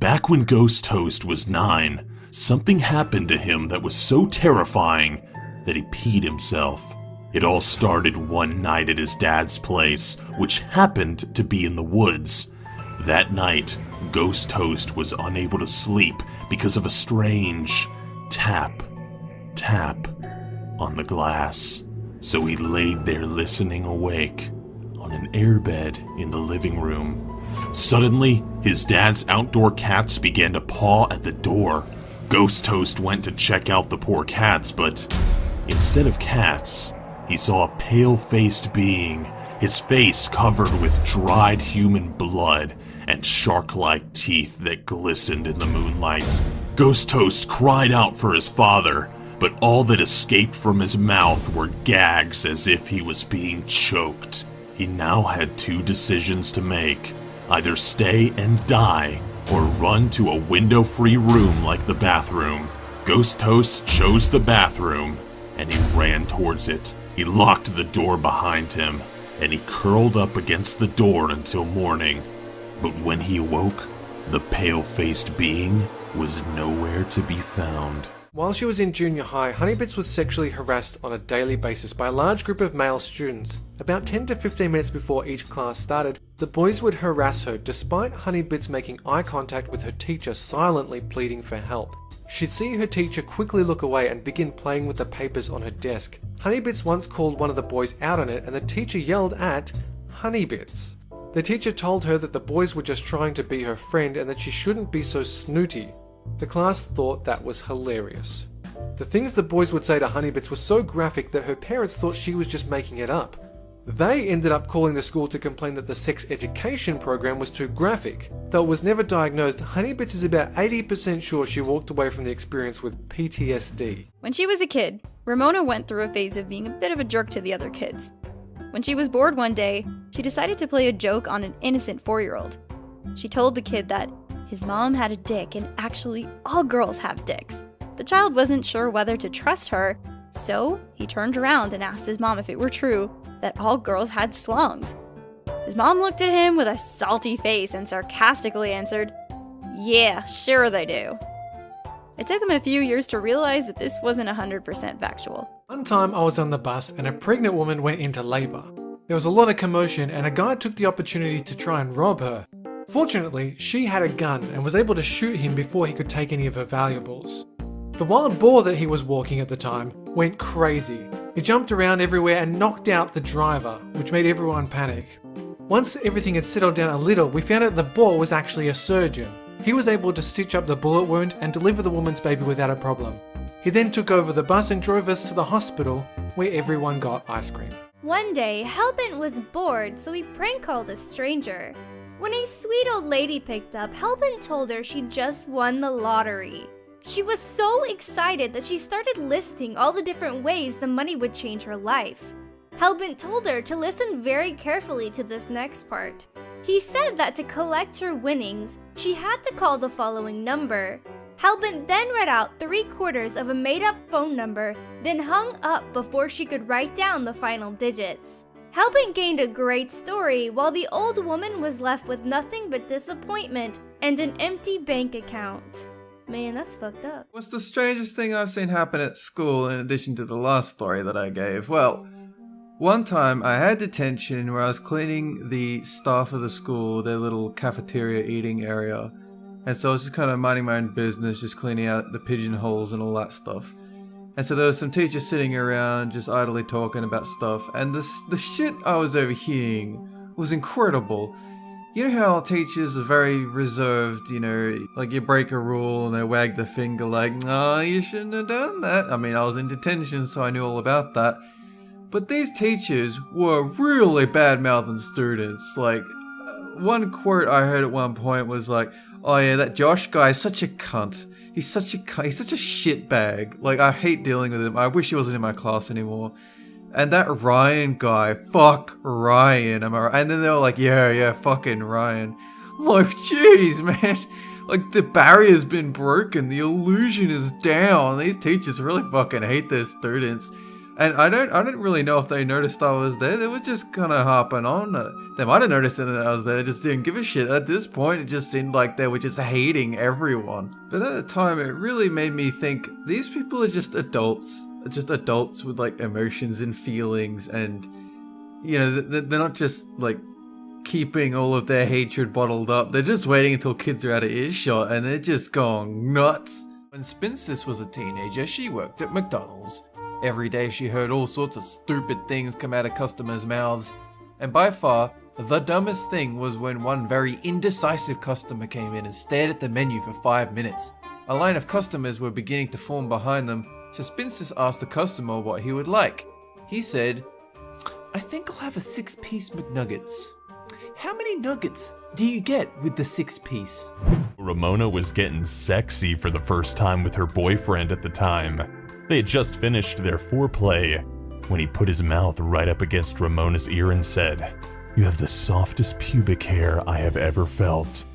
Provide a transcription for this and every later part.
Back when Ghost Toast was 9, something happened to him that was so terrifying that he peed himself. It all started one night at his dad's place, which happened to be in the woods. That night, Ghost Toast was unable to sleep because of a strange tap, tap on the glass. So he laid there listening awake on an airbed in the living room. Suddenly, his dad's outdoor cats began to paw at the door. Ghost Toast went to check out the poor cats, but instead of cats, he saw a pale-faced being, his face covered with dried human blood and shark-like teeth that glistened in the moonlight. Ghost Toast cried out for his father, but all that escaped from his mouth were gags as if he was being choked. He now had 2 decisions to make: either stay and die, or run to a window-free room like the bathroom. Ghost Toast chose the bathroom, and he ran towards it. He locked the door behind him, and he curled up against the door until morning. But when he awoke, the pale-faced being was nowhere to be found. While she was in junior high, Honeybits was sexually harassed on a daily basis by a large group of male students. About 10 to 15 minutes before each class started, the boys would harass her despite Honeybits making eye contact with her teacher, silently pleading for help. She'd see her teacher quickly look away and begin playing with the papers on her desk. Honeybits once called one of the boys out on it, and the teacher yelled at Honeybits. The teacher told her that the boys were just trying to be her friend and that she shouldn't be so snooty. The class thought that was hilarious. The things the boys would say to Honeybits were so graphic that her parents thought she was just making it up. They ended up calling the school to complain that the sex education program was too graphic. Though it was never diagnosed, Honeybits is about 80% sure she walked away from the experience with PTSD. When she was a kid, Ramona went through a phase of being a bit of a jerk to the other kids. When she was bored one day, she decided to play a joke on an innocent 4-year-old. She told the kid that his mom had a dick and actually all girls have dicks. The child wasn't sure whether to trust her, so he turned around and asked his mom if it were true that all girls had slongs. His mom looked at him with a salty face and sarcastically answered, "Yeah, sure they do." It took him a few years to realize that this wasn't 100% factual. One time I was on the bus and a pregnant woman went into labor. There was a lot of commotion and a guy took the opportunity to try and rob her. Fortunately, she had a gun and was able to shoot him before he could take any of her valuables. The wild boar that he was walking at the time went crazy. He jumped around everywhere and knocked out the driver, which made everyone panic. Once everything had settled down a little, we found out the boar was actually a surgeon. He was able to stitch up the bullet wound and deliver the woman's baby without a problem. He then took over the bus and drove us to the hospital, where everyone got ice cream. One day, Hellbent was bored, so he prank called a stranger. When a sweet old lady picked up, Hellbent told her she just won the lottery. She was so excited that she started listing all the different ways the money would change her life. Hellbent told her to listen very carefully to this next part. He said that to collect her winnings, she had to call the following number. Hellbent then read out 3/4 of a made-up phone number, then hung up before she could write down the final digits. Hellbent gained a great story, while the old woman was left with nothing but disappointment and an empty bank account. Man, that's fucked up. What's the strangest thing I've seen happen at school in addition to the last story that I gave? Well, one time I had detention where I was cleaning the staff of the school, their little cafeteria eating area. And so I was just kind of minding my own business, just cleaning out the pigeonholes and all that stuff. And so there was some teachers sitting around just idly talking about stuff. And the shit I was overhearing was incredible. You know how teachers are very reserved, you know, like you break a rule and they wag the finger like, "Oh, you shouldn't have done that." I mean, I was in detention, so I knew all about that. But these teachers were really bad-mouthing students. Like, one quote I heard at one point was like, "Oh yeah, that Josh guy is such a cunt. He's such a shitbag. Like, I hate dealing with him. I wish he wasn't in my class anymore. And that Ryan guy, fuck Ryan, am I right?" And then they were like, yeah, fucking Ryan. I'm like, jeez, man. Like, the barrier's been broken. The illusion is down. These teachers really fucking hate their students. And I don't really know if they noticed I was there. They were just kind of harping on. They might have noticed that I was there, just didn't give a shit. At this point, it just seemed like they were just hating everyone. But at the time, it really made me think, these people are just adults with like emotions and feelings, and you know, they're not just like keeping all of their hatred bottled up. They're just waiting until kids are out of earshot, and they're just going nuts. When Spinsis was a teenager, she worked at McDonald's. Every day she heard all sorts of stupid things come out of customers' mouths, and by far, the dumbest thing was when one very indecisive customer came in and stared at the menu for 5 minutes. A line of customers were beginning to form behind them, so Spinsis asked the customer what he would like. He said, "I think I'll have a 6-piece McNuggets." "How many nuggets do you get with the 6-piece? Ramona was getting sexy for the first time with her boyfriend at the time. They had just finished their foreplay when he put his mouth right up against Ramona's ear and said, "You have the softest pubic hair I have ever felt."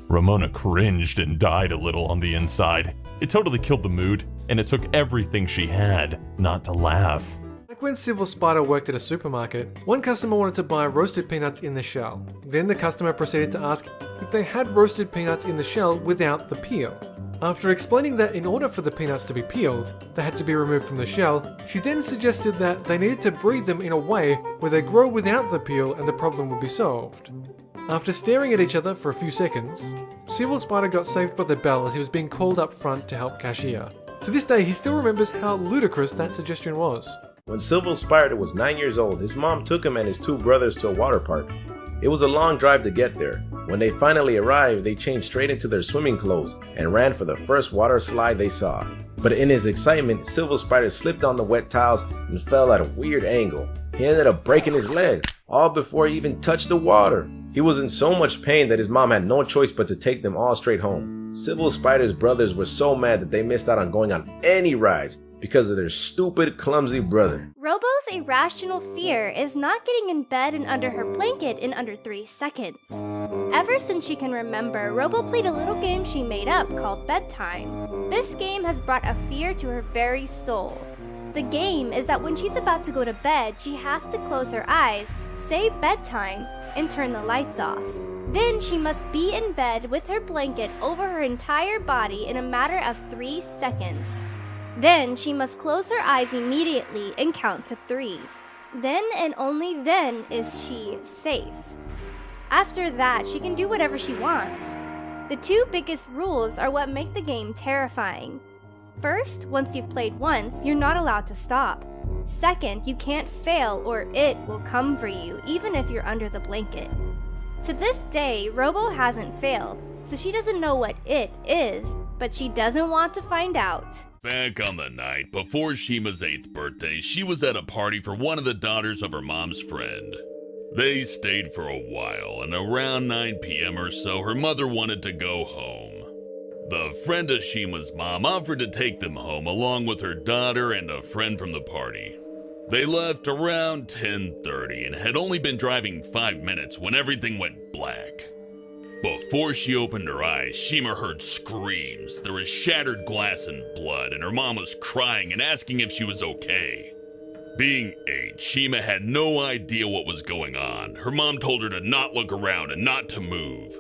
Ramona cringed and died a little on the inside. It totally killed the mood, and it took everything she had not to laugh. Like when Civil Spider worked at a supermarket, one customer wanted to buy roasted peanuts in the shell. Then the customer proceeded to ask if they had roasted peanuts in the shell without the peel. After explaining that in order for the peanuts to be peeled, they had to be removed from the shell, she then suggested that they needed to breed them in a way where they grow without the peel and the problem would be solved. After staring at each other for a few seconds, Civil Spider got saved by the bell as he was being called up front to help cashier. To this day, he still remembers how ludicrous that suggestion was. When Civil Spider was 9 years old, his mom took him and his 2 brothers to a water park. It was a long drive to get there. When they finally arrived, they changed straight into their swimming clothes and ran for the first water slide they saw. But in his excitement, Civil Spider slipped on the wet tiles and fell at a weird angle. He ended up breaking his leg, all before he even touched the water. He was in so much pain that his mom had no choice but to take them all straight home. Civil Spider's brothers were so mad that they missed out on going on any rides because of their stupid, clumsy brother. Robo's irrational fear is not getting in bed and under her blanket in under 3 seconds. Ever since she can remember, Robo played a little game she made up called Bedtime. This game has brought a fear to her very soul. The game is that when she's about to go to bed, she has to close her eyes, say bedtime, and turn the lights off. Then she must be in bed with her blanket over her entire body in a matter of 3 seconds. Then she must close her eyes immediately and count to 3. Then and only then is she safe. After that, she can do whatever she wants. The 2 biggest rules are what make the game terrifying. First, once you've played once, you're not allowed to stop. Second, you can't fail or it will come for you, even if you're under the blanket. To this day, Robo hasn't failed, so she doesn't know what it is, but she doesn't want to find out. Back on the night before Shima's 8th birthday, she was at a party for one of the daughters of her mom's friend. They stayed for a while, and around 9 p.m. or so, her mother wanted to go home. The friend of Shima's mom offered to take them home along with her daughter and a friend from the party. They left around 10:30 and had only been driving 5 minutes when everything went black. Before she opened her eyes, Shima heard screams. There was shattered glass and blood, and her mom was crying and asking if she was okay. Being 8, Shima had no idea what was going on. Her mom told her to not look around and not to move.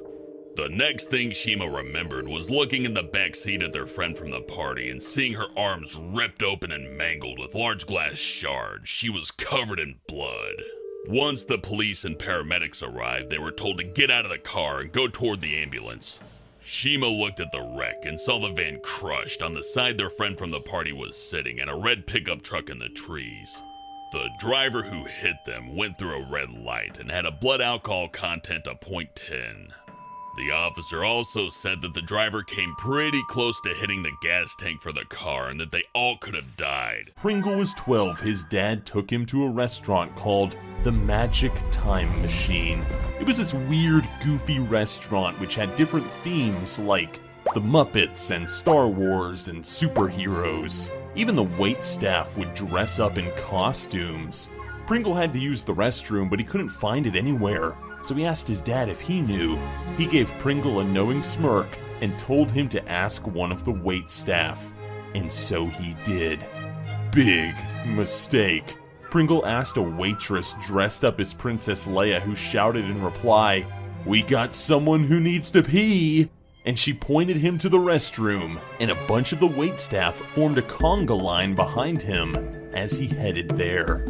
The next thing Shima remembered was looking in the back seat at their friend from the party and seeing her arms ripped open and mangled with large glass shards. She was covered in blood. Once the police and paramedics arrived, they were told to get out of the car and go toward the ambulance. Shima looked at the wreck and saw the van crushed on the side their friend from the party was sitting and a red pickup truck in the trees. The driver who hit them went through a red light and had a blood alcohol content of 0.10. The officer also said that the driver came pretty close to hitting the gas tank for the car and that they all could have died. Pringle was 12. His dad took him to a restaurant called the Magic Time Machine. It was this weird, goofy restaurant which had different themes like the Muppets and Star Wars and superheroes. Even the waitstaff would dress up in costumes. Pringle had to use the restroom, but he couldn't find it anywhere. So he asked his dad if he knew. He gave Pringle a knowing smirk and told him to ask one of the waitstaff. And so he did. big mistake. Pringle asked a waitress dressed up as Princess Leia, who shouted in reply, "We got someone who needs to pee!" And she pointed him to the restroom, and a bunch of the waitstaff formed a conga line behind him as he headed there.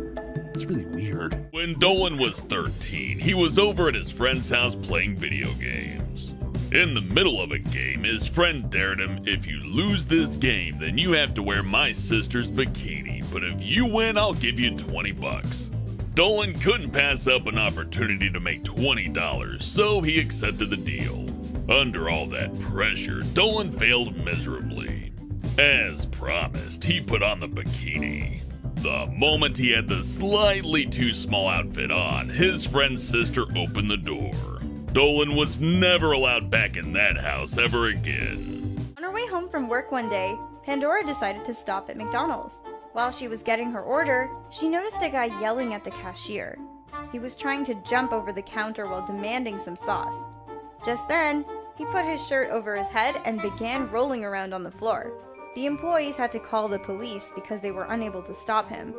It's really weird. When Dolan was 13, he was over at his friend's house playing video games. In the middle of a game, his friend dared him, "If you lose this game, then you have to wear my sister's bikini, but if you win, I'll give you $20. Dolan couldn't pass up an opportunity to make $20, so he accepted the deal. Under all that pressure, Dolan failed miserably. As promised, he put on the bikini. The moment he had the slightly too small outfit on, his friend's sister opened the door. Dolan was never allowed back in that house ever again. On her way home from work one day, Pandora decided to stop at McDonald's. While she was getting her order, she noticed a guy yelling at the cashier. He was trying to jump over the counter while demanding some sauce. Just then, he put his shirt over his head and began rolling around on the floor. The employees had to call the police because they were unable to stop him.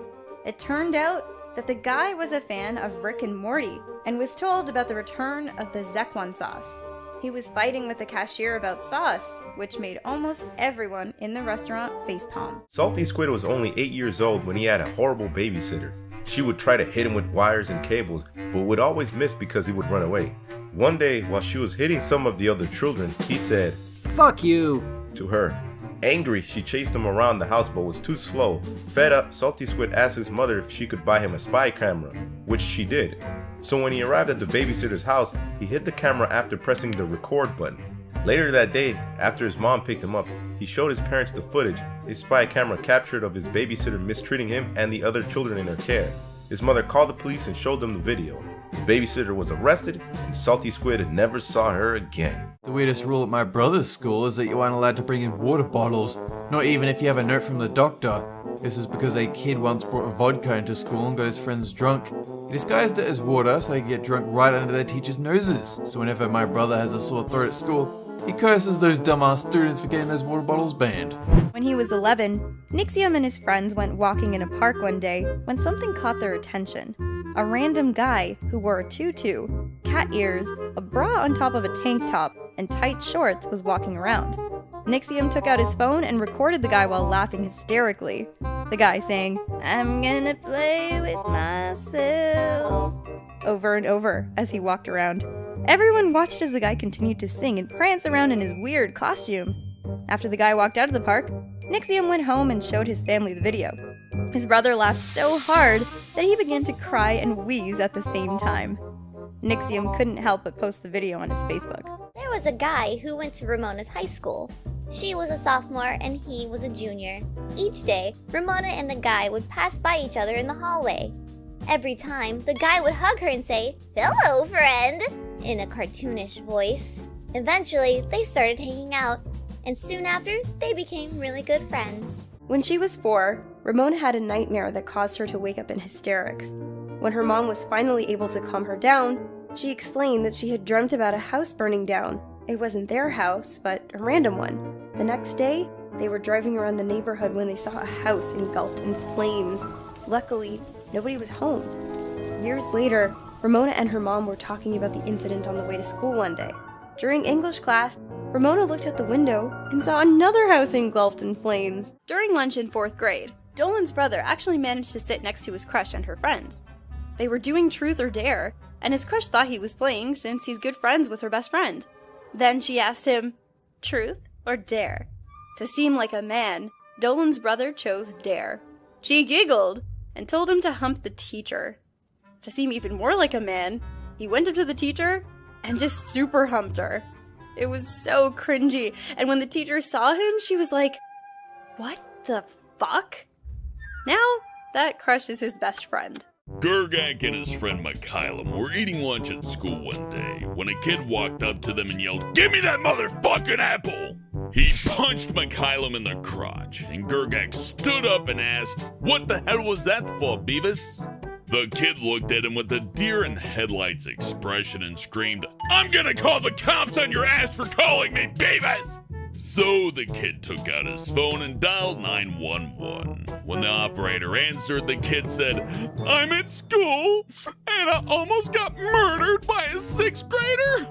It turned out that the guy was a fan of Rick and Morty and was told about the return of the Szechuan sauce. He was fighting with the cashier about sauce, which made almost everyone in the restaurant facepalm. Salty Squid was only 8 years old when he had a horrible babysitter. She would try to hit him with wires and cables, but would always miss because he would run away. One day, while she was hitting some of the other children, he said, "Fuck you!" to her. Angry, she chased him around the house but was too slow. Fed up, Salty Squid asked his mother if she could buy him a spy camera, which she did. So when he arrived at the babysitter's house, he hid the camera after pressing the record button. Later that day, after his mom picked him up, he showed his parents the footage his spy camera captured of his babysitter mistreating him and the other children in her care. His mother called the police and showed them the video. The babysitter was arrested, and Salty Squid never saw her again. The weirdest rule at my brother's school is that you aren't allowed to bring in water bottles, not even if you have a note from the doctor. This is because a kid once brought vodka into school and got his friends drunk. He disguised it as water so they could get drunk right under their teachers' noses. So whenever my brother has a sore throat at school, he curses those dumbass students for getting those water bottles banned. When he was 11, Nixium and his friends went walking in a park one day when something caught their attention. A random guy who wore a tutu, cat ears, a bra on top of a tank top, and tight shorts was walking around. Nixium took out his phone and recorded the guy while laughing hysterically. The guy saying, "I'm gonna play with myself," over and over as he walked around. Everyone watched as the guy continued to sing and prance around in his weird costume. After the guy walked out of the park, Nixium went home and showed his family the video. His brother laughed so hard that he began to cry and wheeze at the same time. Nixium couldn't help but post the video on his Facebook. There was a guy who went to Ramona's high school. She was a sophomore and he was a junior. Each day, Ramona and the guy would pass by each other in the hallway. Every time, the guy would hug her and say, "Hello, friend," in a cartoonish voice. Eventually, they started hanging out, and soon after, they became really good friends. When she was 4, Ramona had a nightmare that caused her to wake up in hysterics. When her mom was finally able to calm her down, she explained that she had dreamt about a house burning down. It wasn't their house, but a random one. The next day, they were driving around the neighborhood when they saw a house engulfed in flames. Luckily, nobody was home. Years later, Ramona and her mom were talking about the incident on the way to school one day. During English class, Ramona looked out the window and saw another house engulfed in flames. During lunch in 4th grade, Dolan's brother actually managed to sit next to his crush and her friends. They were doing Truth or Dare, and his crush thought he was playing since he's good friends with her best friend. Then she asked him, "Truth or Dare?" To seem like a man, Dolan's brother chose Dare. She giggled and told him to hump the teacher. To seem even more like a man, he went up to the teacher and just super humped her. It was so cringy, and when the teacher saw him, she was like, "What the fuck?" Now, that crush is his best friend. Gergak and his friend Mikhailum were eating lunch at school one day when a kid walked up to them and yelled, "Give me that motherfucking apple!" He punched Mikhailum in the crotch, and Gergak stood up and asked, "What the hell was that for, Beavis?" The kid looked at him with a deer in headlights expression and screamed, "I'm gonna call the cops on your ass for calling me Beavis!" So the kid took out his phone and dialed 911. When the operator answered, the kid said, "I'm at school and I almost got murdered by a 6th grader.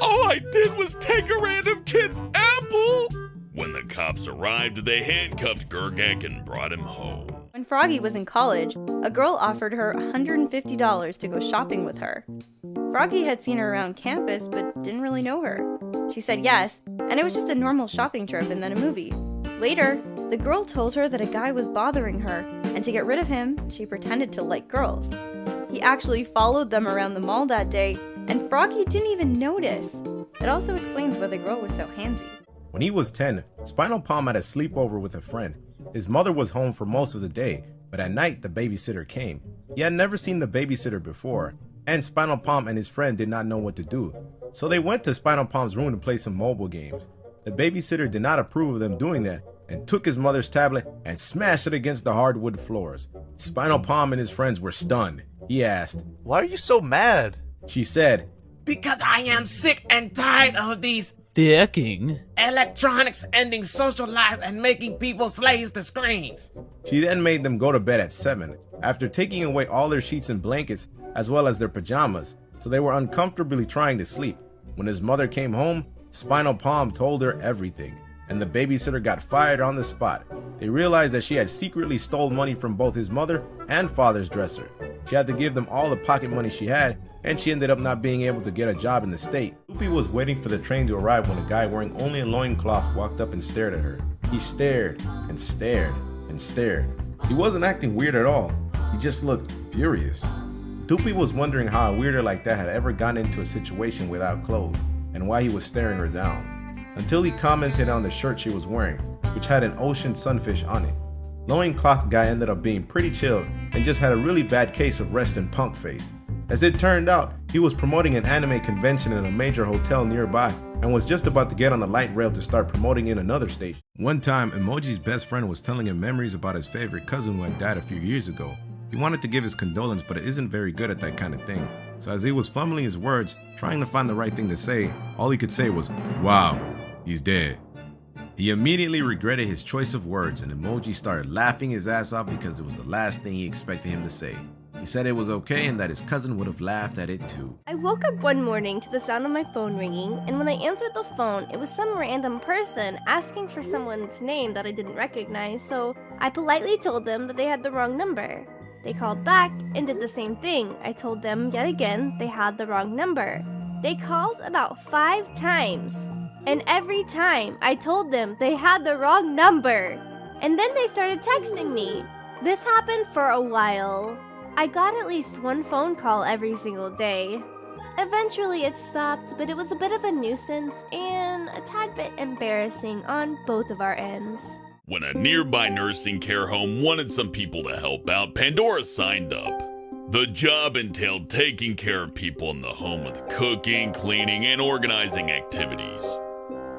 All I did was take a random kid's apple." When the cops arrived, they handcuffed Gergak and brought him home. When Froggy was in college, a girl offered her $150 to go shopping with her. Froggy had seen her around campus but didn't really know her. She said yes, and it was just a normal shopping trip and then a movie. Later, the girl told her that a guy was bothering her, and to get rid of him, she pretended to like girls. He actually followed them around the mall that day, and Froggy didn't even notice. It also explains why the girl was so handsy. When he was 10, Spinal Palm had a sleepover with a friend. His mother was home for most of the day, but at night the babysitter came. He had never seen the babysitter before, and Spinal Palm and his friend did not know what to do. So they went to Spinal Palm's room to play some mobile games. The babysitter did not approve of them doing that and took his mother's tablet and smashed it against the hardwood floors. Spinal Palm and his friends were stunned. He asked, "Why are you so mad?" She said, "Because I am sick and tired of these electronics ending social lives and making people slaves to screens." She then made them go to bed at 7, after taking away all their sheets and blankets as well as their pajamas, so they were uncomfortably trying to sleep. When his mother came home, Spinal Palm told her everything, and the babysitter got fired on the spot. They realized that she had secretly stole money from both his mother and father's dresser. She had to give them all the pocket money she had, and she ended up not being able to get a job in the state. Doopy was waiting for the train to arrive when a guy wearing only a loincloth walked up and stared at her. He stared and stared and stared. He wasn't acting weird at all. He just looked furious. Doopy was wondering how a weirdo like that had ever gotten into a situation without clothes and why he was staring her down, until he commented on the shirt she was wearing, which had an ocean sunfish on it. Loincloth guy ended up being pretty chilled and just had a really bad case of resting punk face. As it turned out, he was promoting an anime convention in a major hotel nearby and was just about to get on the light rail to start promoting in another station. One time, Emoji's best friend was telling him memories about his favorite cousin who had died a few years ago. He wanted to give his condolence, but isn't very good at that kind of thing. So as he was fumbling his words, trying to find the right thing to say, all he could say was, "Wow, he's dead." He immediately regretted his choice of words, and Emoji started laughing his ass off because it was the last thing he expected him to say. He said it was okay and that his cousin would have laughed at it too. I woke up one morning to the sound of my phone ringing, and when I answered the phone, it was some random person asking for someone's name that I didn't recognize, so I politely told them that they had the wrong number. They called back and did the same thing. I told them yet again they had the wrong number. They called about 5 times, and every time I told them they had the wrong number. And then they started texting me. This happened for a while. I got at least one phone call every single day. Eventually it stopped, but it was a bit of a nuisance and a tad bit embarrassing on both of our ends. When a nearby nursing care home wanted some people to help out, Pandora signed up. The job entailed taking care of people in the home with cooking, cleaning, and organizing activities.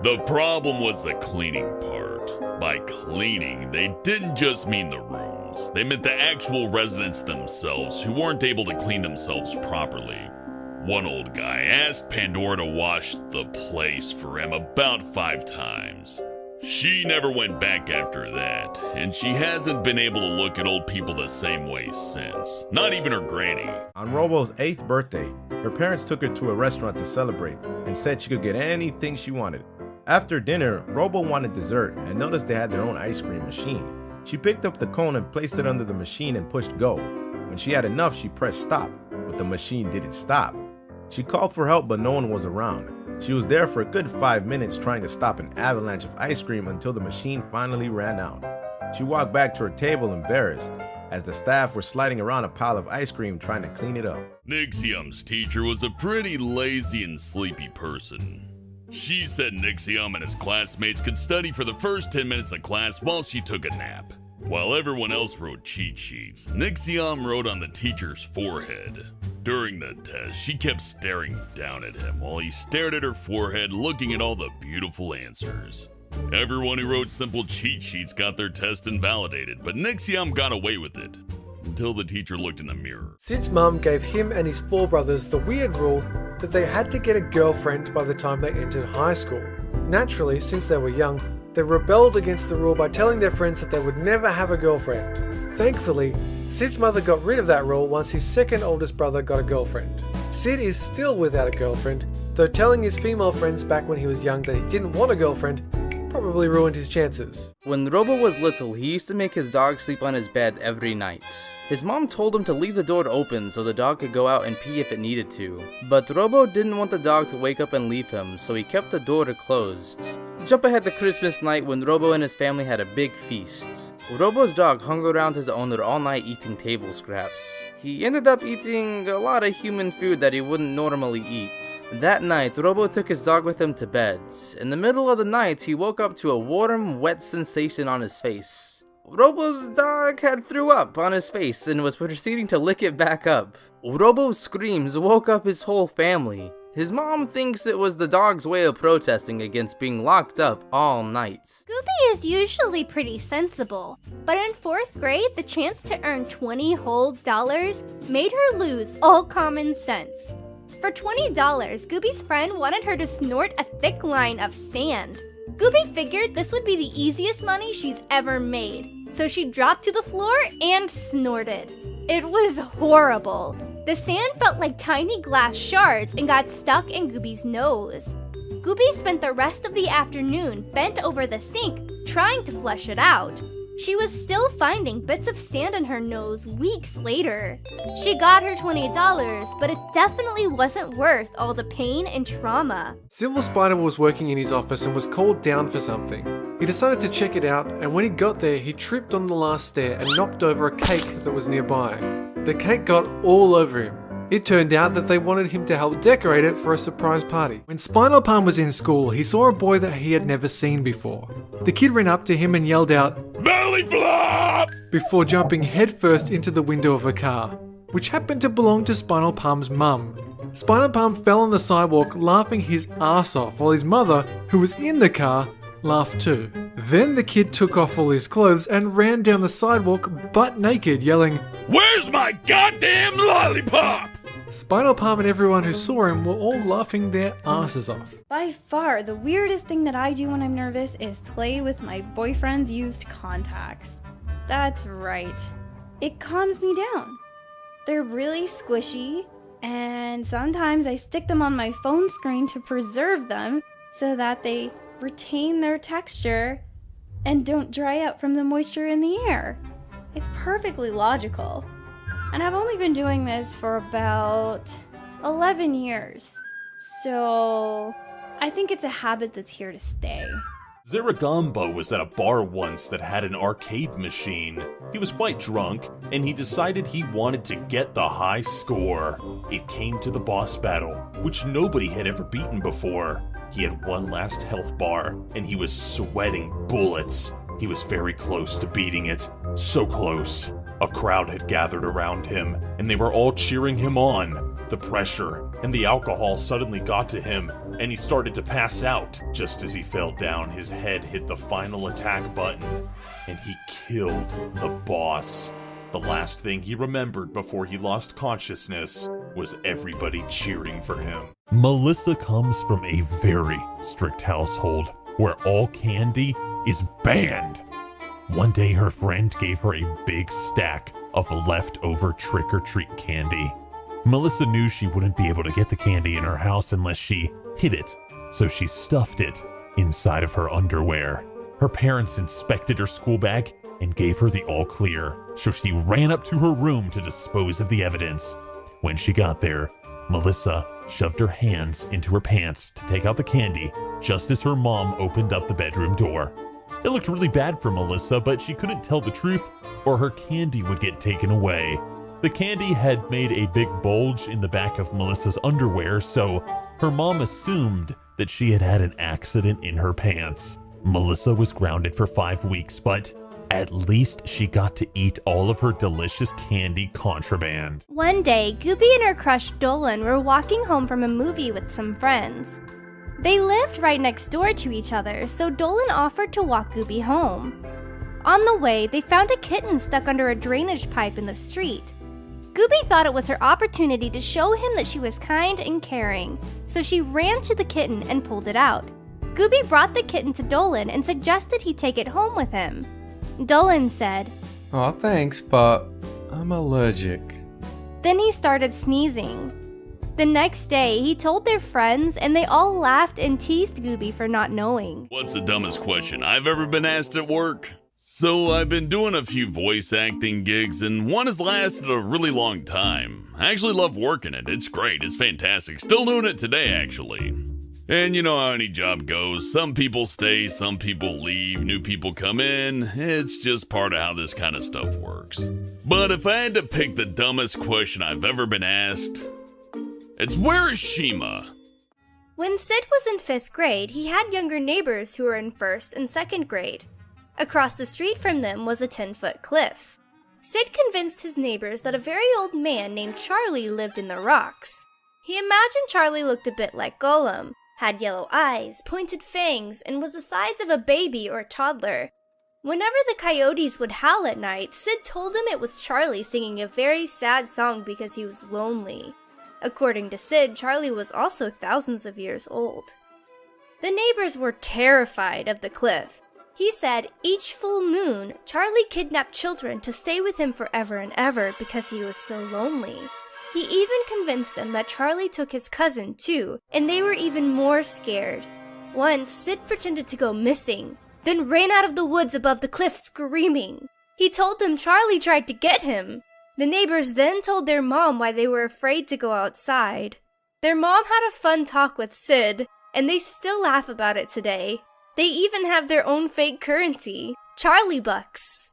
The problem was the cleaning part. By cleaning, they didn't just mean the rooms. They meant the actual residents themselves who weren't able to clean themselves properly. One old guy asked Pandora to wash the place for him about 5 times. She never went back after that, and she hasn't been able to look at old people the same way since. Not even her granny. On Robo's 8th birthday, her parents took her to a restaurant to celebrate and said she could get anything she wanted. After dinner, Robo wanted dessert and noticed they had their own ice cream machine. She picked up the cone and placed it under the machine and pushed go. When she had enough, she pressed stop, but the machine didn't stop. She called for help, but no one was around. She was there for a good 5 minutes trying to stop an avalanche of ice cream until the machine finally ran out. She walked back to her table embarrassed, as the staff were sliding around a pile of ice cream trying to clean it up. Nixium's teacher was a pretty lazy and sleepy person. She said Nixium and his classmates could study for the first 10 minutes of class while she took a nap. While everyone else wrote cheat sheets, Nixium wrote on the teacher's forehead. During the test, she kept staring down at him while he stared at her forehead, looking at all the beautiful answers. Everyone who wrote simple cheat sheets got their test invalidated, but Nixium got away with it until the teacher looked in the mirror. Sid's mum gave him and his 4 brothers the weird rule that they had to get a girlfriend by the time they entered high school. Naturally, since they were young, they rebelled against the rule by telling their friends that they would never have a girlfriend. Thankfully, Sid's mother got rid of that rule once his second oldest brother got a girlfriend. Sid is still without a girlfriend, though telling his female friends back when he was young that he didn't want a girlfriend probably ruined his chances. When Robo was little, he used to make his dog sleep on his bed every night. His mom told him to leave the door open so the dog could go out and pee if it needed to. But Robo didn't want the dog to wake up and leave him, so he kept the door closed. Jump ahead to Christmas night when Robo and his family had a big feast. Robo's dog hung around his owner all night eating table scraps. He ended up eating a lot of human food that he wouldn't normally eat. That night, Robo took his dog with him to bed. In the middle of the night, he woke up to a warm, wet sensation on his face. Robo's dog had threw up on his face and was proceeding to lick it back up. Robo's screams woke up his whole family. His mom thinks it was the dog's way of protesting against being locked up all night. Goopy is usually pretty sensible, but in 4th grade, the chance to earn $20 whole made her lose all common sense. For $20, Goopy's friend wanted her to snort a thick line of sand. Goopy figured this would be the easiest money she's ever made, so she dropped to the floor and snorted. It was horrible. The sand felt like tiny glass shards and got stuck in Goopy's nose. Goopy spent the rest of the afternoon bent over the sink, trying to flush it out. She was still finding bits of sand in her nose weeks later. She got her $20, but it definitely wasn't worth all the pain and trauma. Silver Spider was working in his office and was called down for something. He decided to check it out, and when he got there, he tripped on the last stair and knocked over a cake that was nearby. The cake got all over him. It turned out that they wanted him to help decorate it for a surprise party. When Spinal Palm was in school, he saw a boy that he had never seen before. The kid ran up to him and yelled out, "Belly flop!" before jumping headfirst into the window of a car, which happened to belong to Spinal Palm's mum. Spinal Palm fell on the sidewalk laughing his ass off, while his mother, who was in the car, laughed too. Then the kid took off all his clothes and ran down the sidewalk butt naked, yelling, "Where's my goddamn lollipop?" Spinal Palm and everyone who saw him were all laughing their asses off. By far, the weirdest thing that I do when I'm nervous is play with my boyfriend's used contacts. That's right. It calms me down. They're really squishy, and sometimes I stick them on my phone screen to preserve them so that they retain their texture and don't dry out from the moisture in the air. It's perfectly logical. And I've only been doing this for about 11 years. So I think it's a habit that's here to stay. Zaragambo was at a bar once that had an arcade machine. He was quite drunk, and he decided he wanted to get the high score. It came to the boss battle, which nobody had ever beaten before. He had one last health bar, and he was sweating bullets. He was very close to beating it. So close. A crowd had gathered around him, and they were all cheering him on. The pressure and the alcohol suddenly got to him, and he started to pass out. Just as he fell down, his head hit the final attack button, and he killed the boss. The last thing he remembered before he lost consciousness was everybody cheering for him. Melissa comes from a very strict household where all candy is banned. One day her friend gave her a big stack of leftover trick-or-treat candy. Melissa knew she wouldn't be able to get the candy in her house unless she hid it, so she stuffed it inside of her underwear. Her parents inspected her school bag and gave her the all clear, so she ran up to her room to dispose of the evidence. When she got there, Melissa shoved her hands into her pants to take out the candy just as her mom opened up the bedroom door. It looked really bad for Melissa, but she couldn't tell the truth or her candy would get taken away. The candy had made a big bulge in the back of Melissa's underwear, so her mom assumed that she had had an accident in her pants. Melissa was grounded for 5 weeks, but at least she got to eat all of her delicious candy contraband. One day, Goopy and her crush Dolan were walking home from a movie with some friends. They lived right next door to each other, so Dolan offered to walk Goopy home. On the way, they found a kitten stuck under a drainage pipe in the street. Goopy thought it was her opportunity to show him that she was kind and caring, so she ran to the kitten and pulled it out. Gooby brought the kitten to Dolan and suggested he take it home with him. Dolan said, "Aw, thanks, but I'm allergic." Then he started sneezing. The next day, he told their friends and they all laughed and teased Gooby for not knowing. What's the dumbest question I've ever been asked at work? So I've been doing a few voice acting gigs and one has lasted a really long time. I actually love working it. It's great. It's fantastic. Still doing it today, actually. And you know how any job goes. Some people stay, some people leave, new people come in. It's just part of how this kind of stuff works. But if I had to pick the dumbest question I've ever been asked, it's where is Shima? When Sid was in 5th grade, he had younger neighbors who were in 1st and 2nd grade. Across the street from them was a 10-foot cliff. Sid convinced his neighbors that a very old man named Charlie lived in the rocks. He imagined Charlie looked a bit like Gollum, had yellow eyes, pointed fangs, and was the size of a baby or toddler. Whenever the coyotes would howl at night, Sid told him it was Charlie singing a very sad song because he was lonely. According to Sid, Charlie was also thousands of years old. The neighbors were terrified of the cliff. He said each full moon, Charlie kidnapped children to stay with him forever and ever because he was so lonely. He even convinced them that Charlie took his cousin too, and they were even more scared. Once, Sid pretended to go missing, then ran out of the woods above the cliff screaming. He told them Charlie tried to get him. The neighbors then told their mom why they were afraid to go outside. Their mom had a fun talk with Sid, and they still laugh about it today. They even have their own fake currency, Charlie Bucks.